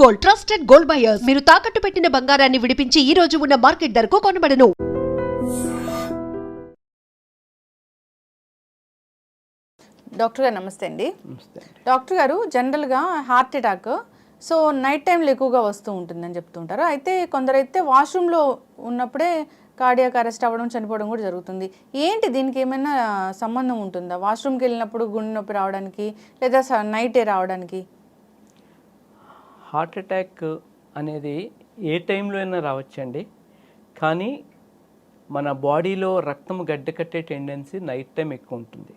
Gold, trusted gold buyers. మీరు తాకట్టు పెట్టిన బంగారాన్ని విడిపించి ఈ రోజు ఉన్న మార్కెట్ ధరకు కొనబడను. డాక్టర్ గారు నమస్తే అండి. డాక్టర్ గారు, జనరల్గా హార్ట్ అటాక్ నైట్ టైంలో ఎక్కువగా వస్తూ ఉంటుందని చెప్తుంటారు. అయితే కొందరైతే వాష్రూమ్లో ఉన్నప్పుడే కార్డియాక్ అరెస్ట్ అవ్వడం, చనిపోవడం కూడా జరుగుతుంది. ఏంటి దీనికి ఏమైనా సంబంధం ఉంటుందా? వాష్రూమ్కి వెళ్ళినప్పుడు గుండె నొప్పి రావడానికి లేదా నైటే రావడానికి? హార్ట్ అటాక్ అనేది ఏ టైంలో అయినా రావచ్చండి. కానీ మన బాడీలో రక్తం గడ్డకట్టే టెండెన్సీ నైట్ టైం ఎక్కువ ఉంటుంది.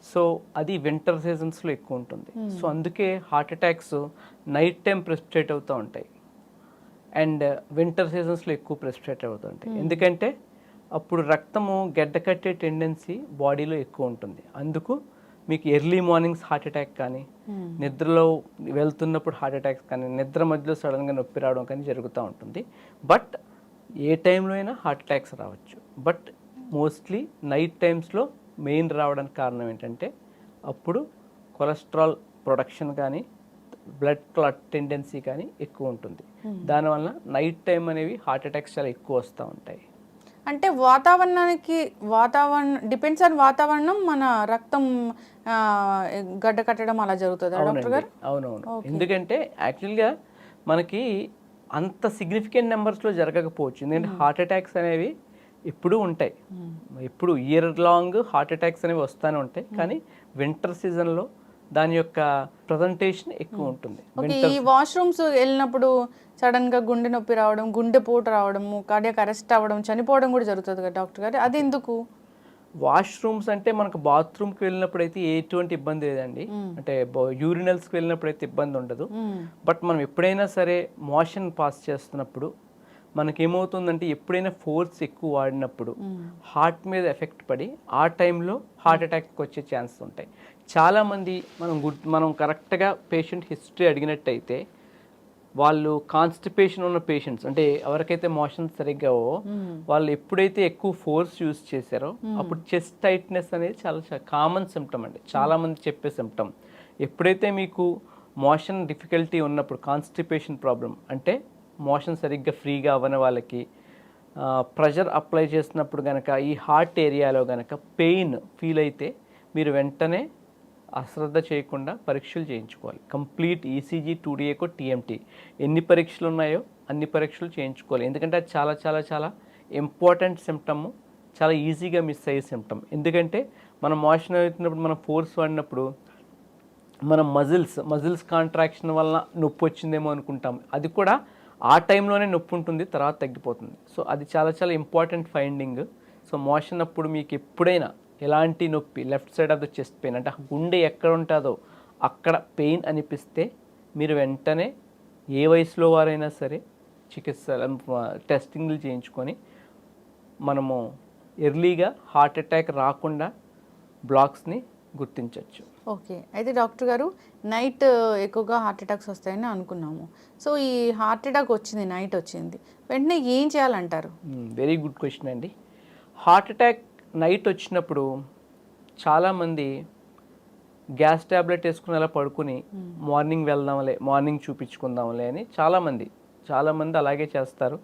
సో అది వింటర్ సీజన్స్లో ఎక్కువ ఉంటుంది. సో అందుకే heart attacks night time precipitate అవుతూ ఉంటాయి అండ్ వింటర్ సీజన్స్లో ఎక్కువ ప్రెసిపిటేట్ అవుతూ ఉంటాయి. ఎందుకంటే అప్పుడు రక్తము గడ్డకట్టే టెండెన్సీ బాడీలో ఎక్కువ ఉంటుంది. అందుకు మీకు ఎర్లీ మార్నింగ్స్ హార్ట్ అటాక్ కానీ, నిద్రలో వెళ్తున్నప్పుడు హార్ట్ అటాక్స్ కానీ, నిద్ర మధ్యలో సడన్గా నొప్పి రావడం కానీ జరుగుతూ ఉంటుంది. బట్ ఏ టైంలో అయినా హార్ట్ అటాక్స్ రావచ్చు. బట్ మోస్ట్లీ నైట్ టైమ్స్లో మెయిన్ రావడానికి కారణం ఏంటంటే అప్పుడు కొలెస్ట్రాల్ ప్రొడక్షన్ కానీ, బ్లడ్ క్లాట్ టెండెన్సీ కానీ ఎక్కువ ఉంటుంది. దానివల్ల నైట్ టైం అనేవి హార్ట్ అటాక్స్ చాలా ఎక్కువ వస్తూ ఉంటాయి. అంటే డిపెండ్స్ ఆన్ వాతావరణం మన రక్తం గడ్డ కట్టడం అలా జరుగుతుంది డాక్టర్ గారు? అవునవును. ఎందుకంటే యాక్చువల్గా మనకి అంత సిగ్నిఫికెంట్ నెంబర్స్లో జరగకపోవచ్చు. ఎందుకంటే హార్ట్ అటాక్స్ అనేవి ఎప్పుడూ ఉంటాయి. ఎప్పుడు ఇయర్ లాంగ్ హార్ట్ అటాక్స్ అనేవి వస్తూనే ఉంటాయి. కానీ వింటర్ సీజన్లో దాని యొక్క ప్రజెంటేషన్ ఎక్కువ ఉంటుంది. ఈ వాష్రూమ్స్ వెళ్ళినప్పుడు సడన్ గా గుండె నొప్పి రావడం, గుండెపోటు రావడము, కార్డియాక్ అరెస్ట్ అవ్వడం, చనిపోవడం కూడా జరుగుతుంది కదా డాక్టర్ గారు? అది ఎందుకు? వాష్రూమ్స్ అంటే మనకు బాత్రూమ్కి వెళ్ళినప్పుడు అయితే ఎటువంటి ఇబ్బంది లేదండి. అంటే యూరినల్స్కి వెళ్ళినప్పుడు అయితే ఇబ్బంది ఉండదు. బట్ మనం ఎప్పుడైనా సరే మోషన్ పాస్ చేస్తున్నప్పుడు మనకేమవుతుందంటే ఎప్పుడైనా ఫోర్స్ ఎక్కువ వాడినప్పుడు హార్ట్ మీద ఎఫెక్ట్ పడి ఆ టైంలో హార్ట్ అటాక్కి వచ్చే ఛాన్సెస్ ఉంటాయి. చాలామంది మనం కరెక్ట్గా పేషెంట్ హిస్టరీ అడిగినట్టయితే వాళ్ళు కాన్స్టిపేషన్ ఉన్న పేషెంట్స్, అంటే ఎవరికైతే మోషన్ సరిగ్గా వాళ్ళు ఎప్పుడైతే ఎక్కువ ఫోర్స్ యూజ్ చేశారో అప్పుడు చెస్ట్ టైట్నెస్ అనేది చాలా కామన్ సిమ్టమ్ అండి. చాలామంది చెప్పే సిమ్టమ్. ఎప్పుడైతే మీకు మోషన్ డిఫికల్టీ ఉన్నప్పుడు, కాన్స్టిపేషన్ ప్రాబ్లం అంటే మోషన్ సరిగ్గా ఫ్రీగా అవ్వని వాళ్ళకి ప్రెషర్ అప్లై చేసినప్పుడు కనుక ఈ హార్ట్ ఏరియాలో కనుక పెయిన్ ఫీల్ అయితే మీరు వెంటనే అశ్రద్ధ చేయకుండా పరీక్షలు చేయించుకోవాలి. కంప్లీట్ ఈసీజీ, 2DA, టీఎంటీ ఎన్ని పరీక్షలు ఉన్నాయో అన్ని పరీక్షలు చేయించుకోవాలి. ఎందుకంటే అది చాలా చాలా చాలా ఇంపార్టెంట్ సిమ్టమ్, చాలా ఈజీగా మిస్ అయ్యే సిమ్టమ్. ఎందుకంటే మనం మోషన్ అవుతున్నప్పుడు మనం ఫోర్స్ వాడినప్పుడు మనం మజిల్స్ కాంట్రాక్షన్ వల్ల నొప్పి వచ్చిందేమో అనుకుంటాం. అది కూడా ఆ టైంలోనే నొప్పి ఉంటుంది, తర్వాత తగ్గిపోతుంది. సో అది చాలా చాలా ఇంపార్టెంట్ ఫైండింగ్. సో మోషన్ అప్పుడు మీకు ఎప్పుడైనా ఎలాంటి నొప్పి, left side of the chest pain, అంటే గుండె ఎక్కడ ఉంటుందో అక్కడ పెయిన్ అనిపిస్తే మీరు వెంటనే ఏ వయసులో వారైనా సరే టెస్టింగ్లు చేయించుకొని మనము ఎర్లీగా హార్ట్ అటాక్ రాకుండా బ్లాక్స్ని గుర్తించవచ్చు. ఓకే. అయితే డాక్టర్ గారు, నైట్ ఎక్కువగా హార్ట్ అటాక్స్ వస్తాయని అనుకున్నాము. సో ఈ హార్ట్ అటాక్ వచ్చింది, నైట్ వచ్చింది, వెంటనే ఏం చేయాలంటారు? వెరీ గుడ్ క్వశ్చన్ అండి. హార్ట్ అటాక్ నైట్ వచ్చినప్పుడు చాలామంది గ్యాస్ ట్యాబ్లెట్ వేసుకుని అలా పడుకుని మార్నింగ్ వెళ్దాంలే, మార్నింగ్ చూపించుకుందాంలే అని చాలామంది అలాగే చేస్తారు.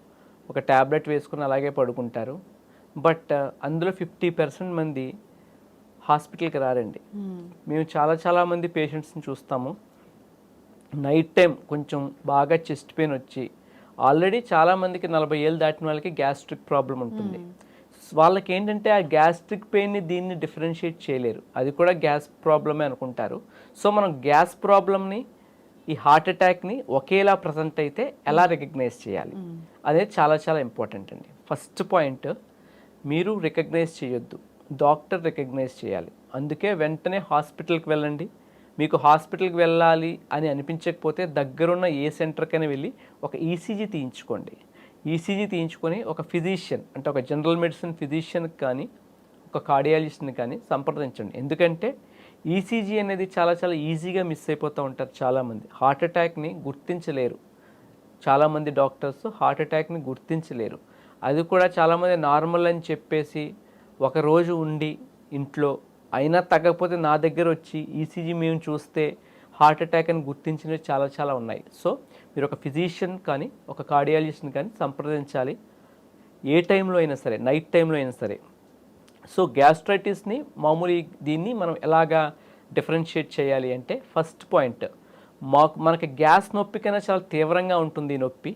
ఒక ట్యాబ్లెట్ వేసుకుని అలాగే పడుకుంటారు. బట్ అందులో 50% మంది హాస్పిటల్కి రారండి. మేము చాలామంది పేషెంట్స్ని చూస్తాము. నైట్ టైం కొంచెం బాగా చెస్ట్ పెయిన్ వచ్చి, ఆల్రెడీ చాలామందికి 40 ఏళ్ళు దాటిన వాళ్ళకి గ్యాస్ట్రిక్ ప్రాబ్లం ఉంటుంది. వాళ్ళకి ఏంటంటే ఆ గ్యాస్ట్రిక్ పెయిన్ని దీన్ని డిఫరెన్షియేట్ చేయలేరు, అది కూడా గ్యాస్ ప్రాబ్లమే అనుకుంటారు. సో మనం గ్యాస్ ప్రాబ్లమ్ని, ఈ హార్ట్ అటాక్ని ఒకేలా ప్రజెంట్ అయితే ఎలా రికగ్నైజ్ చేయాలి అనేది చాలా చాలా ఇంపార్టెంట్ అండి. ఫస్ట్ పాయింట్, మీరు రికగ్నైజ్ చేయొద్దు, డాక్టర్ రికగ్నైజ్ చేయాలి. అందుకే వెంటనే హాస్పిటల్కి వెళ్ళండి. మీకు హాస్పిటల్కి వెళ్ళాలి అని అనిపించకపోతే దగ్గరున్న ఏ సెంటర్కైనా వెళ్ళి ఒక ఈసీజీ తీయించుకోండి. ఈసీజీ తీయించుకొని ఒక ఫిజిషియన్, అంటే ఒక జనరల్ మెడిసిన్ ఫిజిషియన్కి కానీ, ఒక కార్డియాలజిస్ట్ని కానీ సంప్రదించండి. ఎందుకంటే ఈసీజీ అనేది చాలా చాలా ఈజీగా మిస్ అయిపోతూ ఉంటారు చాలామంది. హార్ట్ అటాక్ని గుర్తించలేరు చాలామంది డాక్టర్స్, హార్ట్ అటాక్ని గుర్తించలేరు. అది కూడా చాలామంది నార్మల్ అని చెప్పేసి ఒకరోజు ఉండి ఇంట్లో అయినా తగ్గకపోతే నా దగ్గర వచ్చి ఈసీజీ మేము చూస్తే హార్ట్ అటాక్ అని గుర్తించినవి చాలా చాలా ఉన్నాయి. సో మీరు ఒక ఫిజిషియన్ కానీ ఒక కార్డియాలజిస్ట్ని కానీ సంప్రదించాలి, ఏ టైంలో అయినా సరే, నైట్ టైంలో అయినా సరే. సో గ్యాస్ట్రైటిస్ని మామూలు దీన్ని మనం ఎలాగా డిఫరెన్షియేట్ చేయాలి అంటే, ఫస్ట్ పాయింట్, మనకి గ్యాస్ నొప్పి కన్నా చాలా తీవ్రంగా ఉంటుంది ఈ నొప్పి,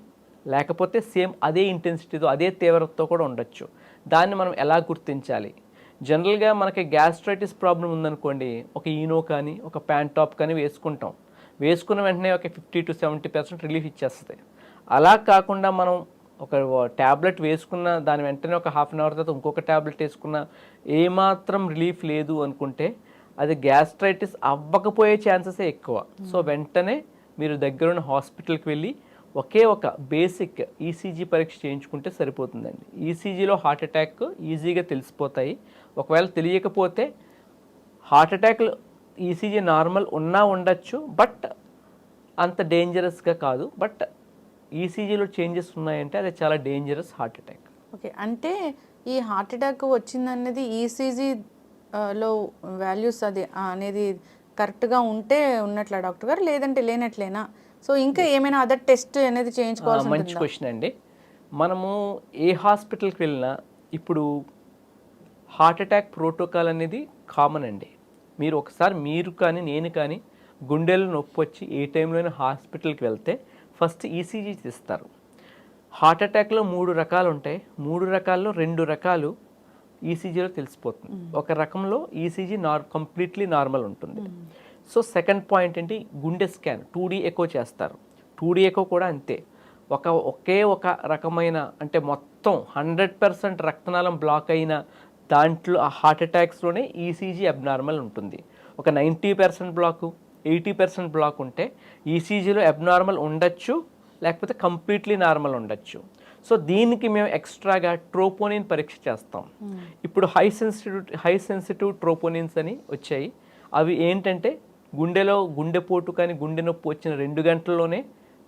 లేకపోతే సేమ్ అదే ఇంటెన్సిటీతో అదే తీవ్రతతో కూడా ఉండొచ్చు. దాన్ని మనం ఎలా గుర్తించాలి? జనరల్గా మనకి గ్యాస్ట్రైటిస్ ప్రాబ్లం ఉందనుకోండి, ఒక ఈనో కానీ ఒక ప్యాంటాప్ కానీ వేసుకుంటాం. వేసుకున్న వెంటనే ఒక 50 to 70% రిలీఫ్ ఇచ్చేస్తుంది. అలా కాకుండా మనం ఒక ట్యాబ్లెట్ వేసుకున్న దాని వెంటనే ఒక హాఫ్ అన్ అవర్ తర్వాత ఇంకొక ట్యాబ్లెట్ వేసుకున్న ఏమాత్రం రిలీఫ్ లేదు అనుకుంటే అది గ్యాస్ట్రైటిస్ అవ్వకపోయే ఛాన్సెసే ఎక్కువ. సో వెంటనే మీరు దగ్గరున్న హాస్పిటల్కి వెళ్ళి ఒకే ఒక బేసిక్ ఈసీజీ పరీక్ష చేయించుకుంటే సరిపోతుందండి. ఈసీజీలో హార్ట్ అటాక్ ఈజీగా తెలిసిపోతాయి. ఒకవేళ తెలియకపోతే హార్ట్ అటాక్లు ఈసీజీ నార్మల్ ఉన్నా ఉండొచ్చు, బట్ అంత డేంజరస్గా కాదు. బట్ ఈసీజీలో చేంజెస్ ఉన్నాయంటే అది చాలా డేంజరస్ హార్ట్ అటాక్. ఓకే, అంటే ఈ హార్ట్ అటాక్ వచ్చిందనేది ఈసీజీ లో వాల్యూస్ అది అనేది కరెక్ట్గా ఉంటే ఉన్నట్లా డాక్టర్ గారు, లేదంటే లేనట్లేనా? సో ఇంకా ఏమైనా అదర్ టెస్ట్ అనేది చేయించుకోవాల్సి ఉంటుందా? మంచి క్వశ్చన్ అండి. మనము ఏ హాస్పిటల్కి వెళ్ళినా ఇప్పుడు హార్ట్ అటాక్ ప్రోటోకాల్ అనేది కామన్ అండి. మీరు కానీ నేను కానీ గుండెలో నొప్పి వచ్చి ఏ టైంలో అయినా హాస్పిటల్కి వెళ్తే ఫస్ట్ ఈసీజీ తీస్తారు. హార్ట్ అటాక్లో 3 రకాలు ఉంటాయి. 3 రకాల్లో 2 రకాలు ఈసీజీలో తెలిసిపోతుంది. ఒక రకంలో ఈసీజీ కంప్లీట్లీ నార్మల్ ఉంటుంది. సో సెకండ్ పాయింట్ ఏంటి, గుండె స్కాన్ 2D ఎకో చేస్తారు. 2D ఎకో కూడా అంతే, ఒకే ఒక రకమైన, అంటే మొత్తం 100% రక్తనాళం బ్లాక్ అయిన దాంట్లో ఆ హార్ట్ అటాక్స్లోనే ఈసీజీ అబ్నార్మల్ ఉంటుంది. ఒక 90% బ్లాకు 80% బ్లాక్ ఉంటే ఈసీజీలో అబ్నార్మల్ ఉండొచ్చు, లేకపోతే కంప్లీట్లీ నార్మల్ ఉండొచ్చు. సో దీనికి మేము ఎక్స్ట్రాగా ట్రోపోనిన్ పరీక్ష చేస్తాం. ఇప్పుడు హై సెన్సిటివ్ ట్రోపోనిన్స్ అని వచ్చాయి. అవి ఏంటంటే గుండెపోటు కానీ గుండె నొప్పి వచ్చిన 2 గంటల్లోనే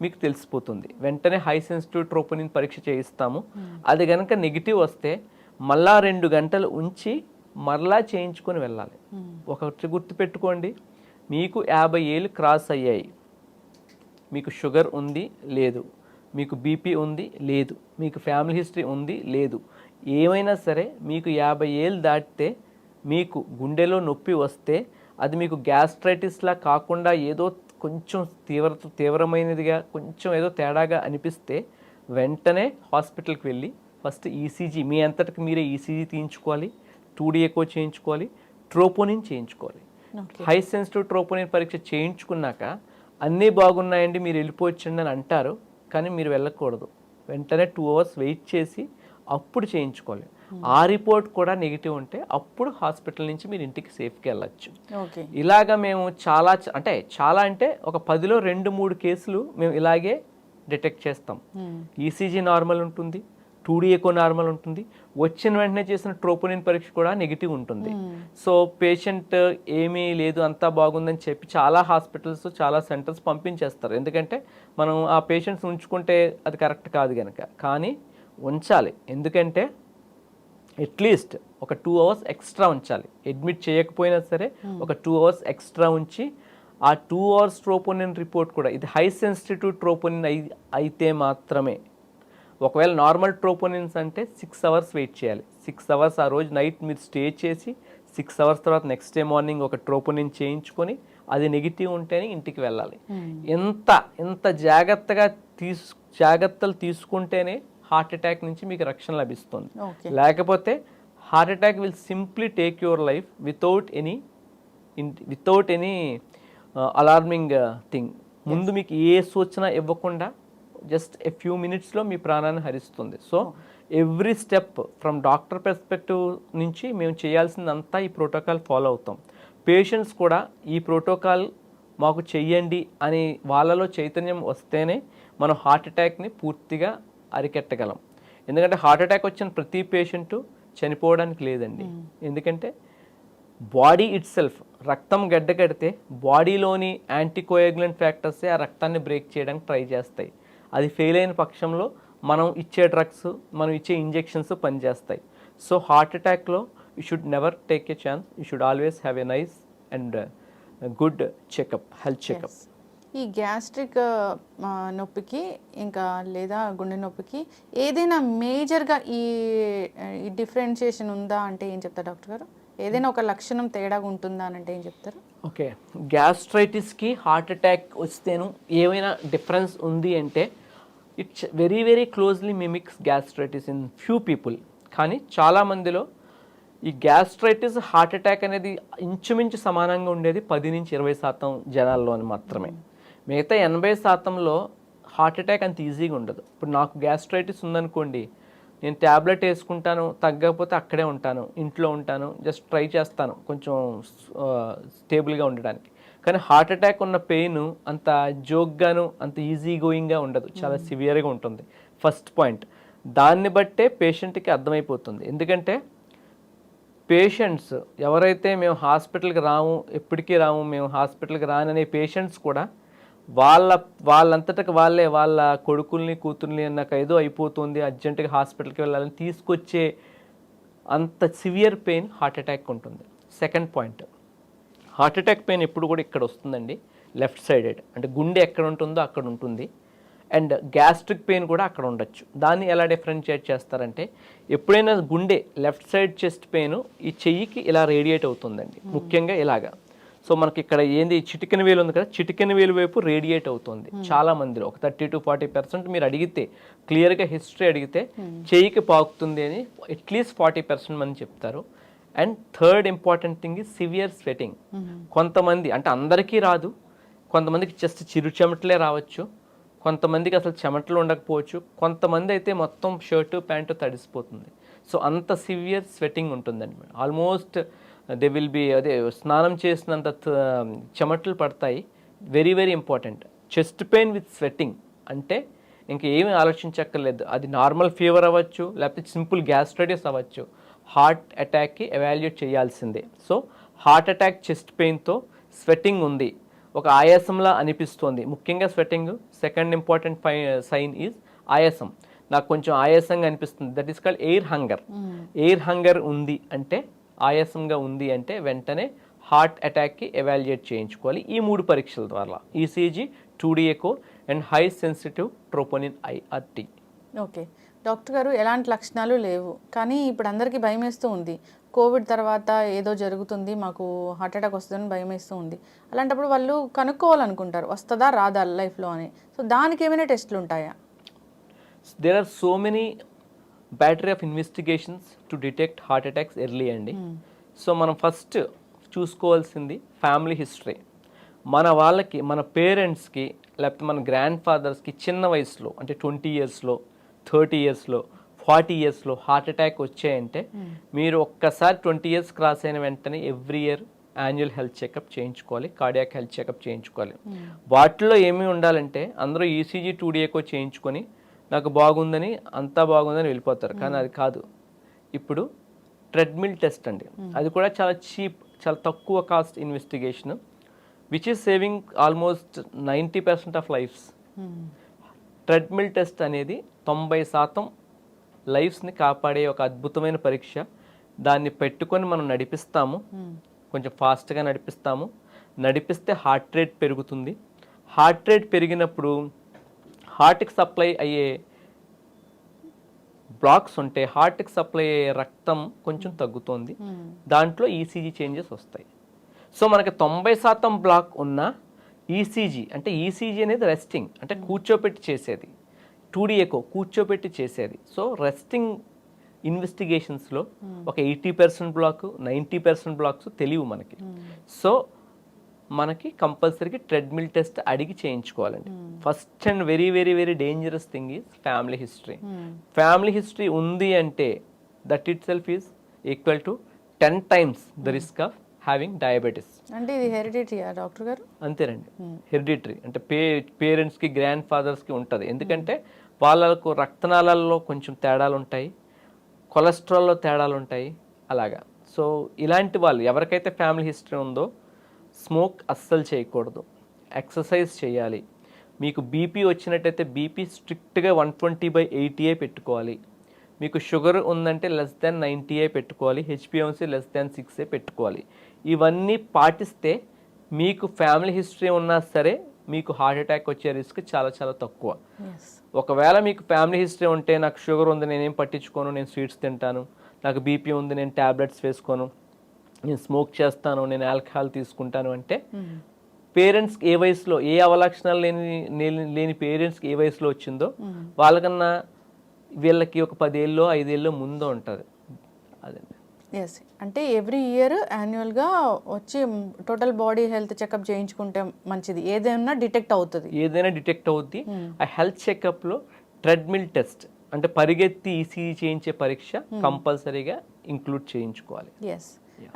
మీకు తెలిసిపోతుంది. వెంటనే హై సెన్సిటివ్ ట్రోపోనిన్ పరీక్ష చేయిస్తాము. అది కనుక నెగిటివ్ వస్తే మళ్ళా 2 గంటలు ఉంచి మరలా చేయించుకొని వెళ్ళాలి. ఒకటి గుర్తుపెట్టుకోండి, మీకు 50 ఏళ్ళు క్రాస్ అయ్యాయి, మీకు షుగర్ ఉంది లేదు, మీకు బీపీ ఉంది లేదు, మీకు ఫ్యామిలీ హిస్టరీ ఉంది లేదు, ఏమైనా సరే మీకు 50 ఏళ్ళు దాటితే మీకు గుండెలో నొప్పి వస్తే అది మీకు గ్యాస్ట్రైటిస్లా కాకుండా ఏదో కొంచెం తీవ్రమైనదిగా కొంచెం ఏదో తేడాగా అనిపిస్తే వెంటనే హాస్పిటల్కి వెళ్ళి ఫస్ట్ ఈసీజీ మీ అంతటికి మీరే ఈసీజీ తీయించుకోవాలి, 2D ఎకో చేయించుకోవాలి, ట్రోపోనిన్ చేయించుకోవాలి. హై సెన్సిటివ్ ట్రోపోనిన్ పరీక్ష చేయించుకున్నాక అన్నీ బాగున్నాయండి మీరు వెళ్ళిపోవచ్చండి అని అంటారు, కానీ మీరు వెళ్ళకూడదు. వెంటనే 2 hours వెయిట్ చేసి అప్పుడు చేయించుకోవాలి. ఆ రిపోర్ట్ కూడా నెగిటివ్ ఉంటే అప్పుడు హాస్పిటల్ నుంచి మీరు ఇంటికి సేఫ్గా వెళ్ళచ్చు. ఇలాగా మేము చాలా అంటే ఒక 10లో 2-3 కేసులు మేము ఇలాగే డిటెక్ట్ చేస్తాం. ఈసీజీ నార్మల్ ఉంటుంది, 2D ఎకో నార్మల్ ఉంటుంది, వచ్చిన వెంటనే చేసిన ట్రోపోనిన్ పరీక్ష కూడా నెగిటివ్ ఉంటుంది. సో పేషెంట్ ఏమీ లేదు అంతా బాగుందని చెప్పి చాలా హాస్పిటల్స్ చాలా సెంటర్స్ పంపించేస్తారు. ఎందుకంటే మనం ఆ పేషెంట్స్ ఉంచుకుంటే అది కరెక్ట్ కాదు కనుక. కానీ ఉంచాలి, ఎందుకంటే అట్లీస్ట్ ఒక 2 hours ఎక్స్ట్రా ఉంచాలి. అడ్మిట్ చేయకపోయినా సరే ఒక 2 hours ఎక్స్ట్రా ఉంచి ఆ 2 hours ట్రోపోనిన్ రిపోర్ట్ కూడా, ఇది హై సెన్సిటివ్ ట్రోపోనిన్ అయితే మాత్రమే. ఒకవేళ నార్మల్ ట్రోపోనిన్స్ అంటే 6 hours వెయిట్ చేయాలి. 6 hours ఆ రోజు నైట్ మీరు స్టే చేసి 6 hours తర్వాత నెక్స్ట్ డే మార్నింగ్ ఒక ట్రోపోనిన్ చేయించుకొని అది నెగిటివ్ ఉంటేనే ఇంటికి వెళ్ళాలి. ఎంత జాగ్రత్తలు తీసుకుంటేనే హార్ట్ అటాక్ నుంచి మీకు రక్షణ లభిస్తుంది. లేకపోతే heart attack will simply take your life without any alarming thing. ముందు మీకు ఏ సూచన ఇవ్వకుండా జస్ట్ ఎ ఫ్యూ మినిట్స్లో మీ ప్రాణాన్ని హరిస్తుంది. So every step from doctor perspective నుంచి మేము చేయాల్సిందంతా ఈ ప్రోటోకాల్ ఫాలో అవుతాం. పేషెంట్స్ కూడా ఈ ప్రోటోకాల్ మాకు చెయ్యండి అని వాళ్ళలో చైతన్యం వస్తేనే మనం హార్ట్ అటాక్ని పూర్తిగా అరికెట్టగలం. ఎందుకంటే హార్ట్ అటాక్ వచ్చిన ప్రతి పేషెంటు చనిపోవడానికి లేదండి. ఎందుకంటే బాడీ ఇట్ సెల్ఫ్ రక్తం గడ్డకడితే బాడీలోని యాంటీకోయాగులెంట్ ఫ్యాక్టర్సే ఆ రక్తాన్ని బ్రేక్ చేయడానికి ట్రై చేస్తాయి. అది ఫెయిల్ అయిన పక్షంలో మనం ఇచ్చే డ్రగ్స్, మనం ఇచ్చే ఇంజెక్షన్స్ పనిచేస్తాయి. సో హార్ట్ అటాక్లో you should never take a chance. You should always have a nice and good checkup, health checkup. ఈ గ్యాస్ట్రిక్ నొప్పికి ఇంకా లేదా గుండె నొప్పికి ఏదైనా మేజర్గా ఈ డిఫరెన్షియేషన్ ఉందా అంటే ఏం చెప్తారు డాక్టర్ గారు? ఏదైనా ఒక లక్షణం తేడాగా ఉంటుందా అని అంటే ఏం చెప్తారు? ఓకే, గ్యాస్ట్రైటిస్కి హార్ట్ అటాక్ వస్తేను ఏమైనా డిఫరెన్స్ ఉంది అంటే it's very very closely mimics gastritis in few people. కానీ చాలామందిలో ఈ గ్యాస్ట్రైటిస్ హార్ట్ అటాక్ అనేది ఇంచుమించు సమానంగా ఉండేది 10-20% జనాల్లో మాత్రమే. మిగతా 80%లో హార్ట్ అటాక్ అంత ఈజీగా ఉండదు. ఇప్పుడు నాకు గ్యాస్ట్రైటిస్ ఉందనుకోండి, నేను ట్యాబ్లెట్ వేసుకుంటాను, తగ్గకపోతే అక్కడే ఉంటాను, ఇంట్లో ఉంటాను, జస్ట్ ట్రై చేస్తాను కొంచెం స్టేబుల్గా ఉండడానికి. కానీ హార్ట్ అటాక్ ఉన్న పెయిన్ అంత జోక్గాను అంత ఈజీ గోయింగ్గా ఉండదు, చాలా సివియర్గా ఉంటుంది. First point. దాన్ని బట్టే పేషెంట్కి అర్థమైపోతుంది. ఎందుకంటే పేషెంట్స్ ఎవరైతే మేము హాస్పిటల్కి రాము, ఎప్పటికీ రాము, మేము హాస్పిటల్కి రాననే పేషెంట్స్ కూడా వాళ్ళంతటకి వాళ్ళ కొడుకుల్ని కూతుర్ని నాకు ఏదో అయిపోతుంది అర్జెంటుగా హాస్పిటల్కి వెళ్ళాలని తీసుకొచ్చే అంత సివియర్ పెయిన్ హార్ట్ అటాక్ ఉంటుంది. Second point, heart attack pain ఎప్పుడు కూడా ఇక్కడ వస్తుందండి, లెఫ్ట్ సైడెడ్, అంటే గుండె ఎక్కడ ఉంటుందో అక్కడ ఉంటుంది. అండ్ గ్యాస్ట్రిక్ పెయిన్ కూడా అక్కడ ఉండొచ్చు. దాన్ని ఎలా డిఫరెన్షియేట్ చేస్తారంటే, ఎప్పుడైనా గుండె లెఫ్ట్ సైడ్ చెస్ట్ పెయిన్ ఈ చెయ్యికి ఇలా రేడియేట్ అవుతుందండి, ముఖ్యంగా ఇలాగా. సో మనకి ఇక్కడ ఏంది చిటికెన వేలు ఉంది కదా, చిటికెన వేలు వైపు రేడియేట్ అవుతుంది చాలా మందిలో. ఒక 30-40% మీరు అడిగితే, క్లియర్గా హిస్టరీ అడిగితే చెయ్యికి పాకుతుంది అని అట్లీస్ట్ 40% మంది చెప్తారు. And third important thing is severe sweating. కొంతమంది, అంటే అందరికీ రాదు, కొంతమందికి జస్ట్ చిరు చెమటలే రావచ్చు, కొంతమందికి అసలు చెమటలు ఉండకపోవచ్చు, కొంతమంది అయితే మొత్తం షర్టు ప్యాంటు తడిసిపోతుంది. సో అంత సివియర్ స్వెటింగ్ ఉంటుందండి. ఆల్మోస్ట్ దే విల్ బి, అదే స్నానం చేసినంత చెమటలు పడతాయి. Very very important. Chest pain with sweating అంటే ఇంక ఏమీ ఆలోచించక్కర్లేదు, అది నార్మల్ ఫీవర్ అవ్వచ్చు, లేకపోతే సింపుల్ గ్యాస్ట్రైటిస్ అవ్వచ్చు, హార్ట్ అటాక్కి ఎవాల్యుయేట్ చేయాల్సిందే. సో హార్ట్ అటాక్ చెస్ట్ పెయిన్తో స్వెట్టింగ్ ఉంది, ఒక ఆయాసంలా అనిపిస్తుంది, ముఖ్యంగా sweating. Second important sign is ఆయాసం. నాకు కొంచెం ఆయాసంగా అనిపిస్తుంది, that is called air hunger. Air hunger ఉంది అంటే, ఆయాసంగా ఉంది అంటే వెంటనే హార్ట్ అటాక్కి ఎవాల్యుయేట్ చేయించుకోవాలి ఈ 3 పరీక్షల ద్వారా: ECG, 2D echo and high sensitive troponin IRT. Okay doctor గారు, ఎలాంటి లక్షణాలు లేవు కానీ ఇప్పుడు అందరికీ భయం వేస్తూ ఉంది, కోవిడ్ తర్వాత ఏదో జరుగుతుంది, మాకు హార్ట్ అటాక్ వస్తుందని భయం వేస్తూ ఉంది. అలాంటప్పుడు వాళ్ళు కనుక్కోవాలనుకుంటారు, వస్తుందా రాదా లైఫ్లో అని. సో దానికి ఏమైనా టెస్ట్లు ఉంటాయా? There are so many battery of investigations to detect heart attacks early అండి. సో మనం ఫస్ట్ చూసుకోవాల్సింది ఫ్యామిలీ హిస్టరీ. మన వాళ్ళకి, మన పేరెంట్స్కి, లేకపోతే మన గ్రాండ్ ఫాదర్స్కి చిన్న వయసులో, అంటే 20 ఇయర్స్లో, 30 ఇయర్స్లో, 40 ఇయర్స్లో హార్ట్ అటాక్ వచ్చాయంటే మీరు ఒక్కసారి 20 ఇయర్స్ క్రాస్ అయిన వెంటనే every year annual health checkup చేయించుకోవాలి, కార్డియాక్ హెల్త్ చెకప్ చేయించుకోవాలి. వాటిలో ఏమి ఉండాలంటే, అందరూ ఈసీజీ, 2D ఎకో చేయించుకొని నాకు బాగుందని, అంతా బాగుందని వెళ్ళిపోతారు. కానీ అది కాదు. ఇప్పుడు ట్రెడ్మిల్ టెస్ట్ అండి, అది కూడా చాలా చీప్, చాలా తక్కువ cost investigation, which is saving almost 90% of lives. Treadmill test అనేది 90% లైఫ్స్ని కాపాడే ఒక అద్భుతమైన పరీక్ష. దాన్ని పెట్టుకొని మనం నడిపిస్తాము, కొంచెం ఫాస్ట్గా నడిపిస్తే హార్ట్ రేట్ పెరుగుతుంది. హార్ట్ రేట్ పెరిగినప్పుడు హార్ట్కి సప్లై అయ్యే బ్లాక్స్ ఉంటే హార్ట్కి సప్లై అయ్యే రక్తం కొంచెం తగ్గుతుంది, దాంట్లో ఈసీజీ చేంజెస్ వస్తాయి. సో మనకి 90% బ్లాక్ ఉన్న ఈసీజీ, అంటే ఈసీజీ అనేది రెస్టింగ్, అంటే కూర్చోపెట్టి చేసేది. 2D ఎకో కూర్చోపెట్టి చేసేది. సో రెస్టింగ్ ఇన్వెస్టిగేషన్స్లో ఒక 80% బ్లాక్, 90% బ్లాక్స్ తెలియవు మనకి. సో మనకి కంపల్సరీగా ట్రెడ్మిల్ టెస్ట్ అడిగి చేయించుకోవాలండి. First and very very very dangerous thing is family history. Family history ఉంది అంటే that itself is equal to 10 times the risk of having diabetes. అంటే ఇది హెరిడిటరీయా డాక్టర్ గారు? అంతేనండి, హెరిడిటరీ. అంటే పేరెంట్స్కి, గ్రాండ్ ఫాదర్స్కి ఉంటుంది. ఎందుకంటే వాళ్ళకు రక్తనాళాల్లో కొంచెం తేడాలు ఉంటాయి, కొలెస్ట్రాల్లో తేడాలు ఉంటాయి, అలాగా. సో ఇలాంటి వాళ్ళు ఎవరికైతే ఫ్యామిలీ హిస్టరీ ఉందో స్మోక్ అస్సలు చేయకూడదు, ఎక్సర్సైజ్ చేయాలి. మీకు బీపీ వచ్చినట్టయితే బీపీ స్ట్రిక్ట్గా 120/80 పెట్టుకోవాలి. మీకు షుగర్ ఉందంటే less than 90 పెట్టుకోవాలి, HbA1c less than 6 పెట్టుకోవాలి. ఇవన్నీ పాటిస్తే మీకు ఫ్యామిలీ హిస్టరీ ఉన్నా సరే మీకు హార్ట్ అటాక్ వచ్చే రిస్క్ చాలా చాలా తక్కువ. ఒకవేళ మీకు ఫ్యామిలీ హిస్టరీ ఉంటే నాకు షుగర్ ఉంది నేనేం పట్టించుకోను, నేను స్వీట్స్ తింటాను, నాకు బీపీ ఉంది నేను ట్యాబ్లెట్స్ వేసుకోను, నేను స్మోక్ చేస్తాను, నేను ఆల్కహాల్ తీసుకుంటాను అంటే పేరెంట్స్కి ఏ వయసులో ఏ అవలక్షణాలు లేని పేరెంట్స్కి ఏ వయసులో వచ్చిందో వాళ్ళకన్నా వీళ్ళకి ఒక 10 ఏళ్ళలో 5 ఏళ్ళలో ముందు ఉంటుంది. అదండి. ఎస్, అంటే ఎవ్రీ ఇయర్ యాన్యువల్గా వచ్చి టోటల్ బాడీ హెల్త్ చెకప్ చేయించుకుంటే మంచిది, ఏదైనా డిటెక్ట్ అవుతుంది. ఆ హెల్త్ చెకప్లో ట్రెడ్మిల్ టెస్ట్ అంటే పరిగెత్తి ఈసీజీ చేయించే పరీక్ష కంపల్సరీగా ఇంక్లూడ్ చేయించుకోవాలి. ఎస్.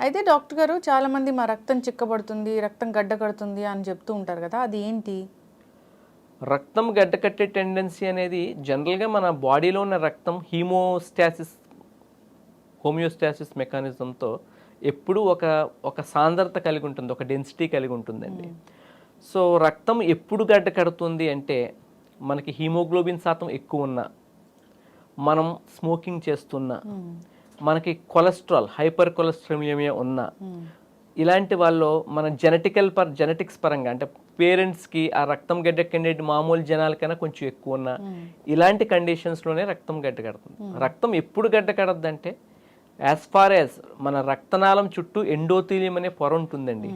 అయితే డాక్టర్ గారు చాలా మంది మా రక్తం చిక్కబడుతుంది, రక్తం గడ్డ కడుతుంది అని చెప్తూ ఉంటారు కదా, అది ఏంటి? రక్తం గడ్డ కట్టే టెండెన్సీ అనేది జనరల్గా మన బాడీలో ఉన్న రక్తం హోమియోస్టాసిస్ మెకానిజంతో ఎప్పుడూ ఒక సాంద్రత కలిగి ఉంటుంది, ఒక డెన్సిటీ కలిగి ఉంటుందండి. సో రక్తం ఎప్పుడు గడ్డ కడుతుంది అంటే మనకి హీమోగ్లోబిన్ శాతం ఎక్కువ ఉన్నా, మనం స్మోకింగ్ చేస్తున్నా, మనకి కొలెస్ట్రాల్ హైపర్ కొలెస్ట్రామియా ఉన్నా, ఇలాంటి వాళ్ళు మన జెనెటిక్స్ పరంగా అంటే పేరెంట్స్కి ఆ రక్తం గడ్డ కంటే మామూలు జనాలకైనా కొంచెం ఎక్కువ ఉన్నా, ఇలాంటి కండిషన్స్లోనే రక్తం గడ్డ కడుతుంది. రక్తం ఎప్పుడు గడ్డ కడద్దు అంటే యాజ్ ఫార్ యాజ్ మన రక్తనాళం చుట్టూ ఎండోథీలియం అనే పొర ఉంటుందండి.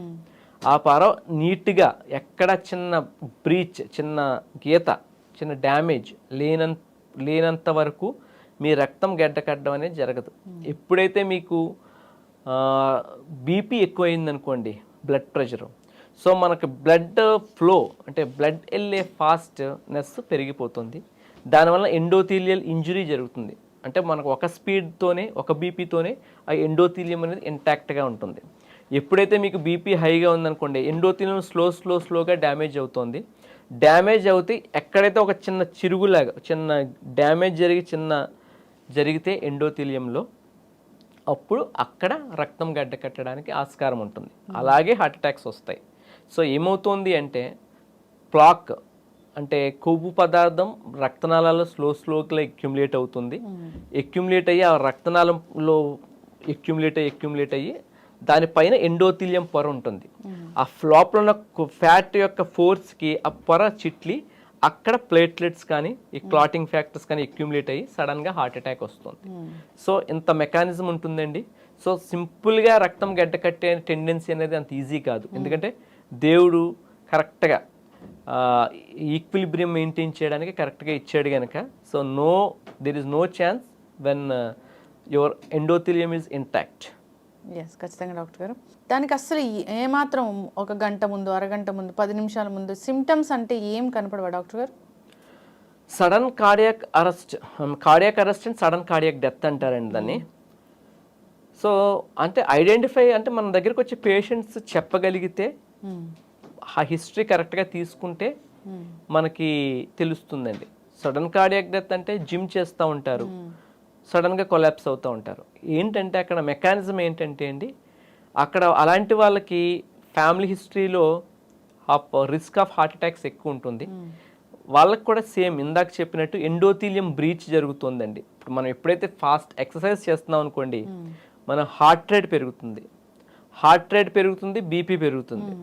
ఆ పొర నీట్గా ఎక్కడ చిన్న బ్రీచ్, చిన్న గీత, చిన్న డ్యామేజ్ లేనంత వరకు మీ రక్తం గడ్డ కట్టడం అనేది జరగదు. ఎప్పుడైతే మీకు బీపీ ఎక్కువైందనుకోండి, బ్లడ్ ప్రెషరు, సో మనకు బ్లడ్ ఫ్లో అంటే బ్లడ్ వెళ్ళే ఫాస్ట్నెస్ పెరిగిపోతుంది. దానివల్ల ఎండోథీలియల్ ఇంజురీ జరుగుతుంది. అంటే మనకు ఒక స్పీడ్తోనే ఒక బీపీతోనే ఆ ఎండోథీలియం అనేది ఇంటాక్ట్గా ఉంటుంది. ఎప్పుడైతే మీకు బీపీ హైగా ఉందనుకోండి, ఎండోథీలియం స్లోగా డ్యామేజ్ అవుతుంది. డ్యామేజ్ అవుతే ఎక్కడైతే ఒక చిన్న చిరుగులాగా చిన్న డ్యామేజ్ జరిగితే ఎండోథీలియంలో అప్పుడు అక్కడ రక్తం గడ్డ కట్టడానికి ఆస్కారం ఉంటుంది. అలాగే హార్ట్ అటాక్స్ వస్తాయి. సో ఏమవుతుంది అంటే ప్లాక్ అంటే కొవ్వు పదార్థం రక్తనాళాల్లో స్లోగా ఎక్యుములేట్ అవుతుంది. ఎక్యుములేట్ అయ్యి ఆ రక్తనాళంలో ఎక్యుములేట్ అయ్యి దానిపైన ఎండోథీలియం పొర ఉంటుంది. ఆ ఫ్లాప్లో ఉన్న ఫ్యాట్ యొక్క ఫోర్స్కి ఆ పొర చిట్లి అక్కడ ప్లేట్లెట్స్ కానీ ఈ క్లాటింగ్ ఫ్యాక్టర్స్ కానీ ఎక్యుములేట్ అయ్యి సడన్గా హార్ట్ అటాక్ వస్తుంది. సో ఇంత మెకానిజం ఉంటుందండి. సో సింపుల్గా రక్తం గడ్డ కట్టే టెండెన్సీ అనేది అంత ఈజీ కాదు. ఎందుకంటే దేవుడు కరెక్ట్గా ఈక్విలిబ్రియం మెయింటైన్ చేయడానికి కరెక్ట్గా ఇచ్చాడు కనుక. So there is no chance when your endothelium is intact. Yes, ఖచ్చితంగా డాక్టర్ గారు. దానికి అసలు ఏమాత్రం ఒక గంట ముందు, అరగంట ముందు, 10 నిమిషాల ముందు సిమ్టమ్స్ అంటే ఏం కనపడవా డాక్టర్ గారు? Sudden cardiac arrest and sudden cardiac death అంటారండి దాన్ని. సో అంటే ఐడెంటిఫై అంటే మన దగ్గరకు వచ్చే పేషెంట్స్ చెప్పగలిగితే ఆ హిస్టరీ కరెక్ట్గా తీసుకుంటే మనకి తెలుస్తుందండి. సడన్ కార్డియాక్ డెత్ అంటే జిమ్ చేస్తూ ఉంటారు, సడన్గా కొలాప్స్ అవుతూ ఉంటారు. ఏంటంటే అక్కడ మెకానిజం ఏంటంటే అండి, అక్కడ అలాంటి వాళ్ళకి ఫ్యామిలీ హిస్టరీలో రిస్క్ ఆఫ్ హార్ట్ అటాక్స్ ఎక్కువ ఉంటుంది. వాళ్ళకి కూడా సేమ్ ఇందాక చెప్పినట్టు ఎండోథీలియం బ్రీచ్ జరుగుతుందండి. ఇప్పుడు మనం ఎప్పుడైతే ఫాస్ట్ ఎక్సర్సైజ్ చేస్తున్నాం అనుకోండి, మన హార్ట్ రేట్ పెరుగుతుంది, బీపీ పెరుగుతుంది.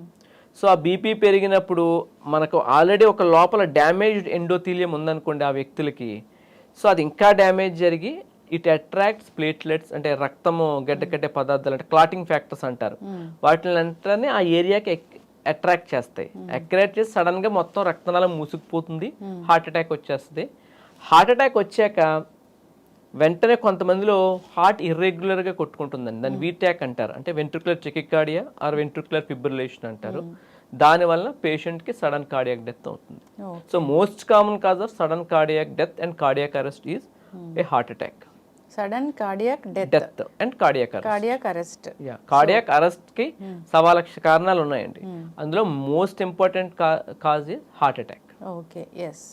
సో ఆ బీపీ పెరిగినప్పుడు మనకు ఆల్రెడీ ఒక లోపల డ్యామేజ్డ్ ఎండోథీలియం ఉందనుకోండి ఆ వ్యక్తులకి, సో అది ఇంకా డ్యామేజ్ జరిగి ఇట్ అట్రాక్ట్స్ ప్లేట్లెట్స్ అంటే రక్తము గడ్డ కట్టే పదార్థాలు అంటే క్లాటింగ్ ఫ్యాక్టర్స్ అంటారు. వాటిని వెంటనే ఆ ఏరియాకి అట్రాక్ట్ చేస్తాయి. అట్రాక్ట్ చేసి సడన్గా మొత్తం రక్తనాళం మూసుకుపోతుంది, హార్ట్ అటాక్ వచ్చేస్తుంది. హార్ట్ అటాక్ వచ్చాక వెంటనే కొంతమందిలో హార్ట్ ఇర్రెగ్యులర్గా కొట్టుకుంటుందండి. దాన్ని వీటాక్ అంటారు, అంటే ventricular tachycardia or ventricular fibrillation అంటారు. దానివల్ల పేషెంట్కి సడన్ కార్డియాక్ డెత్ అవుతుంది. So most common cause of sudden cardiac death and cardiac arrest is a heart attack. Sudden cardiac death and cardiac arrest. Cardiac arrest కి 1.25 లక్ష కారణాలు ఉన్నాయండి. అందులో most important cause is heart attack. Okay, yes,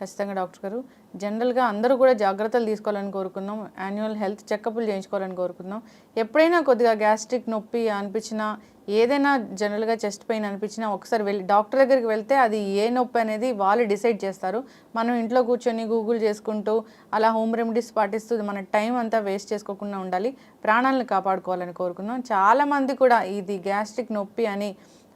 ఖచ్చితంగా doctor గారు. జనరల్గా అందరూ కూడా జాగ్రత్తలు తీసుకోవాలని కోరుకుందాం, యాన్యువల్ హెల్త్ చెకప్లు చేయించుకోవాలని కోరుకుందాం. ఎప్పుడైనా కొద్దిగా గ్యాస్ట్రిక్ నొప్పి అనిపించినా, ఏదైనా జనరల్గా చెస్ట్ పెయిన్ అనిపించినా ఒకసారి వెళ్ళి డాక్టర్ దగ్గరికి వెళ్తే అది ఏ నొప్పి అనేది వాళ్ళు డిసైడ్ చేస్తారు. మనం ఇంట్లో కూర్చొని గూగుల్ చేసుకుంటూ అలా హోమ్ రెమెడీస్ పాటిస్తూ మన టైం అంతా వేస్ట్ చేసుకోకుండా ఉండాలి, ప్రాణాలను కాపాడుకోవాలని కోరుకుందాం. చాలామంది కూడా ఇది గ్యాస్ట్రిక్ నొప్పి అని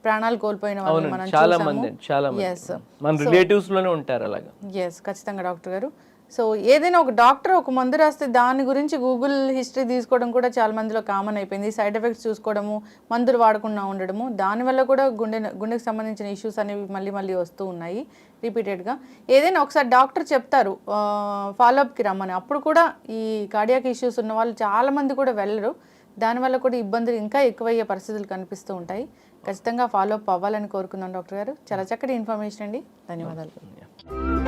ప్రాణాలు కోల్పోయిన వాళ్ళని అవునండి, మనం చాలా చూసాము. మంది చాలా మంది Yes. మన రిలేటివ్స్ లోనే ఉంటారు అలాగా. ఎస్, ఖచ్చితంగా డాక్టర్ గారు. సో ఏదైనా ఒక డాక్టర్ ఒక మందు రాస్తే దాని గురించి గూగుల్ హిస్టరీ తీసుకోవడం కూడా చాలా మందిలో కామన్ అయిపోయింది. సైడ్ ఎఫెక్ట్స్ చూసుకోవడము, మందులు వాడకుండా ఉండడము, దానివల్ల కూడా గుండెకి సంబంధించిన ఇష్యూస్ అనేవి మళ్ళీ మళ్ళీ వస్తూ ఉన్నాయి రిపీటెడ్గా. ఏదైనా ఒకసారి డాక్టర్ చెప్తారు ఫాలోఅప్కి రమ్మని, అప్పుడు కూడా ఈ కార్డియాక్ ఇష్యూస్ ఉన్న వాళ్ళు చాలామంది కూడా వెళ్ళరు. దానివల్ల కూడా ఇబ్బందులు ఇంకా ఎక్కువయ్యే పరిస్థితులు కనిపిస్తూ ఉంటాయి. ఖచ్చితంగా ఫాలోఅప్ అవ్వాలని కోరుకుందాం డాక్టర్ గారు. చాలా చక్కటి ఇన్ఫర్మేషన్ అండి, ధన్యవాదాలు.